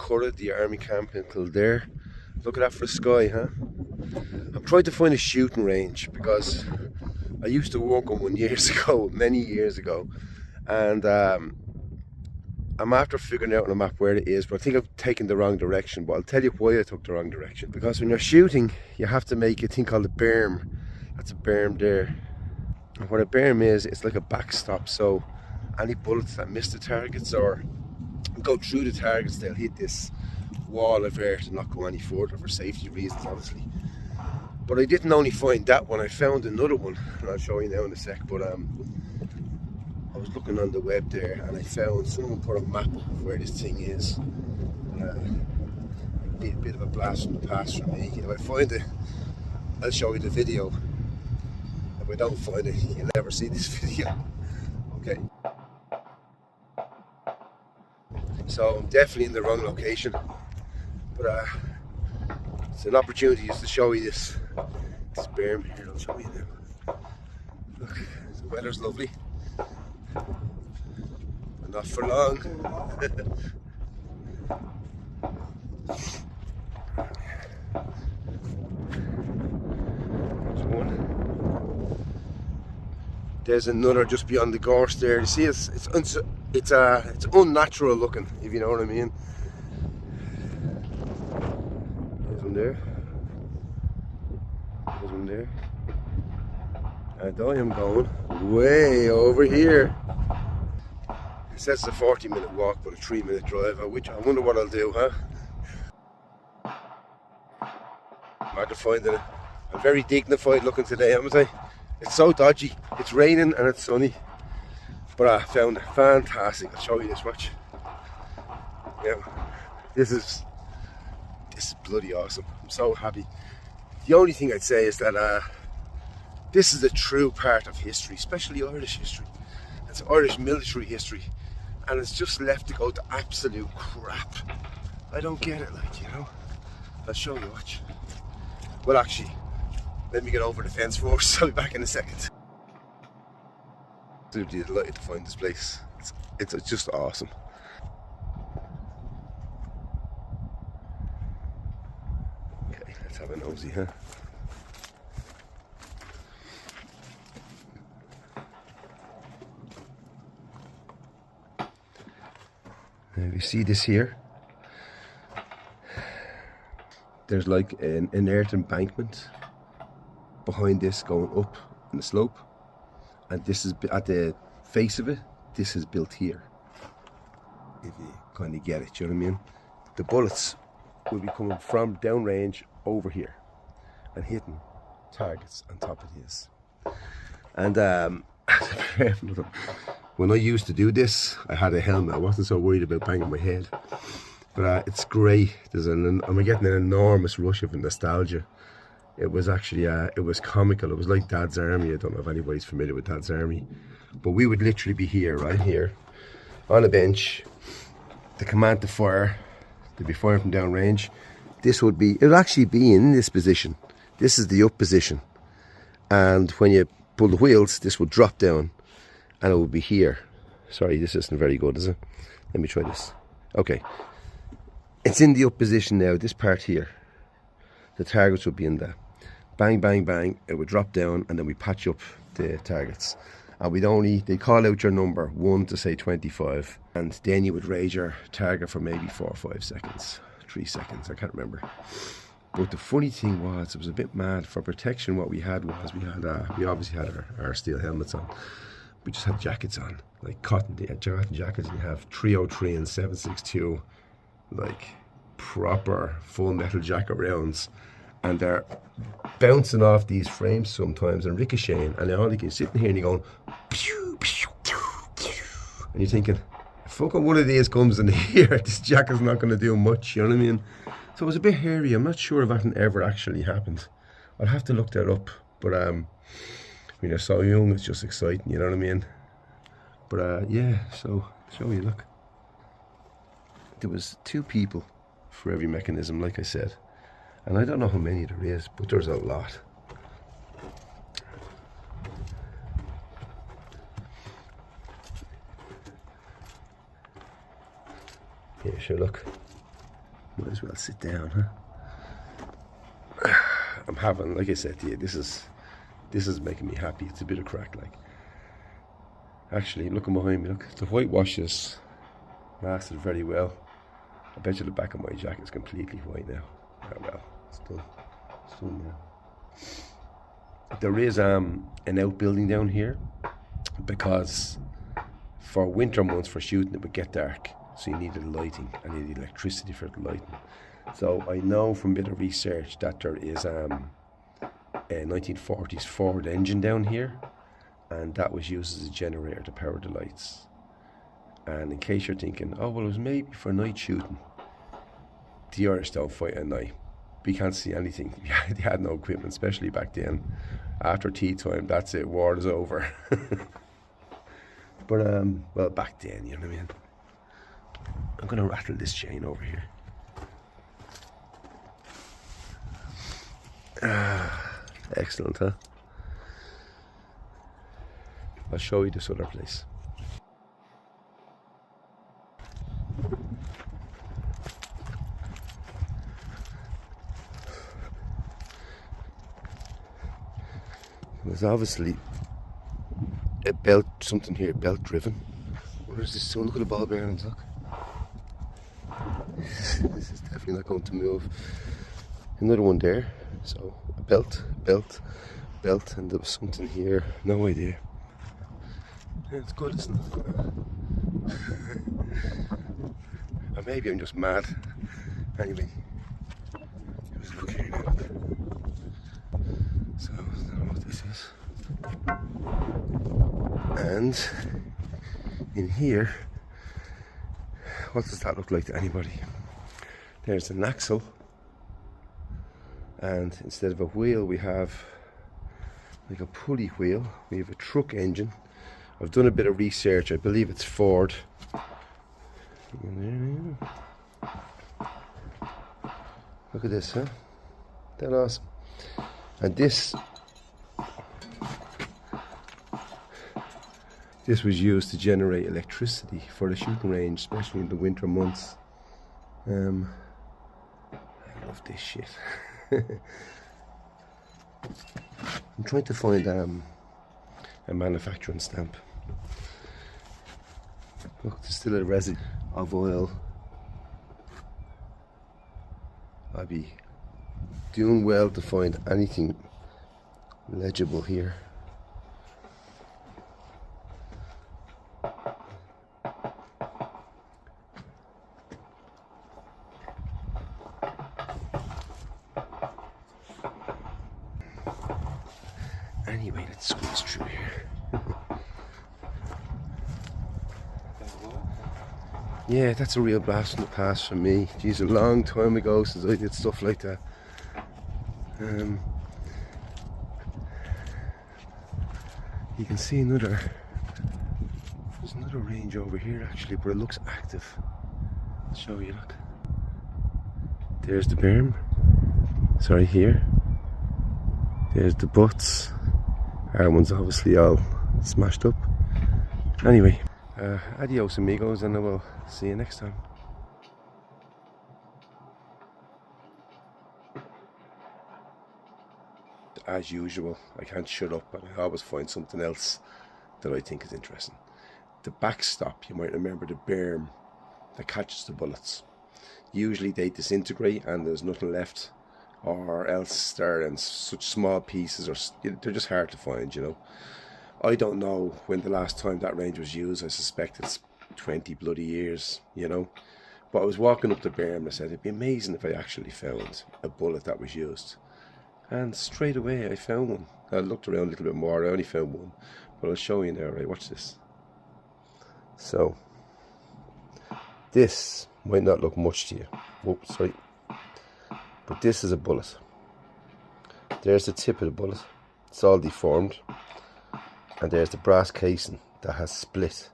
Curragh, the army camp in Kildare. Look at that for the sky, huh? I'm trying to find a shooting range because I used to work on one years ago, many years ago, and I'm after figuring out on a map where it is, but I think I've taken the wrong direction. But I'll tell you why I took the wrong direction. Because when you're shooting, you have to make a thing called a berm. That's a berm there. And what a berm is, it's like a backstop. So any bullets that miss the targets or go through the targets, they'll hit this wall of air to not go any further for safety reasons, obviously. But I didn't only find that one, I found another one, and I'll show you now in a sec. But I was looking on the web there and I found someone put a map of where this thing is. A bit of a blast from the past for me. If I find it, I'll show you the video. If I don't find it, you'll never see this video. Okay. So I'm definitely in the wrong location. But it's an opportunity just to show you this berm here. I'll show you now. Look, the weather's lovely. But not for long. There's one. There's another just beyond the gorse there. You see, it's unnatural looking, if you know what I mean. There's one there. There's one there. And I am going way over here. It says it's a 40-minute walk, but a 3-minute drive. Which I wonder what I'll do, huh? Hard to find it. I'm very dignified looking today, haven't I? It's so dodgy. It's raining and it's sunny. But I found it fantastic. I'll show you this much. Yeah, this is bloody awesome. I'm so happy. The only thing I'd say is that this is a true part of history, especially Irish history. It's Irish military history, and it's just left to go to absolute crap. I don't get it, like, you know. I'll show you, watch. Well, actually, let me get over the fence first. I'll be back in a second. Absolutely delighted to find this place. It's just awesome. Okay, let's have a nosy, huh? Now you see this here. There's like an earth embankment behind this going up in the slope, and this is at the face of it. This is built here. If you kind of get it, do you know what I mean? The bullets will be coming from downrange over here and hitting targets on top of this. And when I used to do this, I had a helmet. I wasn't so worried about banging my head. But it's great. I'm getting an enormous rush of nostalgia. It was actually, it was comical. It was like Dad's Army. I don't know if anybody's familiar with Dad's Army. But we would literally be here, right here, on a bench. The command to fire. They'd be firing from downrange. It would actually be in this position. This is the up position. And when you pull the wheels, this would drop down. And it would be here. Sorry, this isn't very good, is it? Let me try this. Okay. It's in the up position now, this part here. The targets would be in there. Bang, bang, bang. It would drop down and then we patch up the targets. And they'd call out your number, 1 to say 25. And then you would raise your target for maybe 4 or 5 seconds. 3 seconds, I can't remember. But the funny thing was, it was a bit mad. For protection, what we had was, we obviously had our steel helmets on. We just had jackets on, like cotton jackets. You have 303 and 762. Like proper full metal jacket rounds, and they're bouncing off these frames sometimes and ricocheting, and all you can sitting here and you're going pew, pew, pew, pew. And you're thinking, if fucking one of these comes in here, this jacket's not going to do much, you know what I mean? So it was a bit hairy. I'm not sure if that ever actually happened. I'll have to look that up, but when you're so young, it's just exciting, you know what I mean? But yeah, so show you, look. There was 2 people for every mechanism, like I said. And I don't know how many there is, but there's a lot. Here, sure, look. Might as well sit down, huh? I'm having, like I said to you, this is making me happy. It's a bit of crack, like. Actually, looking behind me, look, the whitewashes lasted very well. I bet you the back of my jacket is completely white now. Oh well, it's done. It's done now. There is an outbuilding down here because for winter months for shooting it would get dark, so you needed lighting and you needed electricity for the lighting. So I know from a bit of research that there is a 1940s Ford engine down here, and that was used as a generator to power the lights. And in case you're thinking, oh well, it was maybe for night shooting, the Irish don't fight at night. We can't see anything. They had no equipment, especially back then. After tea time, that's it, war is over. But well, back then, you know what I mean. I'm gonna rattle this chain over here. Excellent, huh? I'll show you this other place. There's obviously a belt, something here, belt driven. Where is this? Look at the ball bearings, look. This is definitely not going to move. Another one there. So a belt, and there was something here. No idea. Yeah, it's good, isn't it? Or maybe I'm just mad. Anyway, just look here now. So I don't know what this is. And in here, what does that look like to anybody? There's an axle, and instead of a wheel we have like a pulley wheel. We have a truck engine. I've done a bit of research. I believe it's Ford. Look at this, huh? That's awesome. And this was used to generate electricity for the shooting range, especially in the winter months. I love this shit. I'm trying to find a manufacturing stamp. Look, there's still a residue of oil. I'd be doing well to find anything legible here. Anyway, let's squeeze through here. Yeah, that's a real blast from the past for me. Geez, a long time ago since I did stuff like that. You can see there's another range over here actually, but it looks active. I'll show you, look. There's the berm. Sorry, here. There's the butts. Our one's obviously all smashed up. Anyway, adios amigos, and I will see you next time. As usual, I can't shut up, and I always find something else that I think is interesting. The backstop, you might remember the berm that catches the bullets. Usually they disintegrate and there's nothing left, or else they're in such small pieces, or they're just hard to find, you know. I don't know when the last time that range was used. I suspect it's 20 bloody years, you know. But I was walking up the berm and I said it'd be amazing if I actually found a bullet that was used. And straight away I found one. I looked around a little bit more. I only found one, but I'll show you now. Right, watch this. So this might not look much to you. Whoops, sorry. But this is a bullet. There's the tip of the bullet. It's all deformed. And there's the brass casing that has split.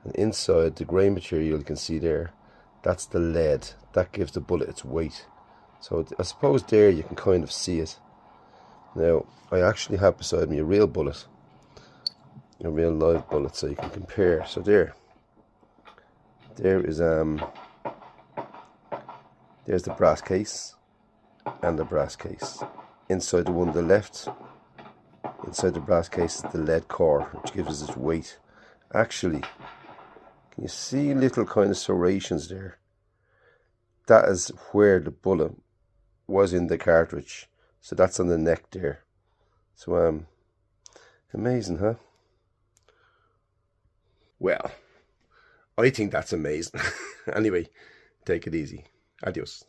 And inside the grey material you can see there, that's the lead. That gives the bullet its weight. So I suppose there you can kind of see it. Now, I actually have beside me a real bullet. A real live bullet, so you can compare. So there is There's the brass case and the brass case. Inside the one on the left, inside the brass case is the lead core, which gives us its weight. Actually, can you see little kind of serrations there? That is where the bullet was in the cartridge. So that's on the neck there. So amazing, huh? Well, I think that's amazing. Anyway, take it easy. Adios.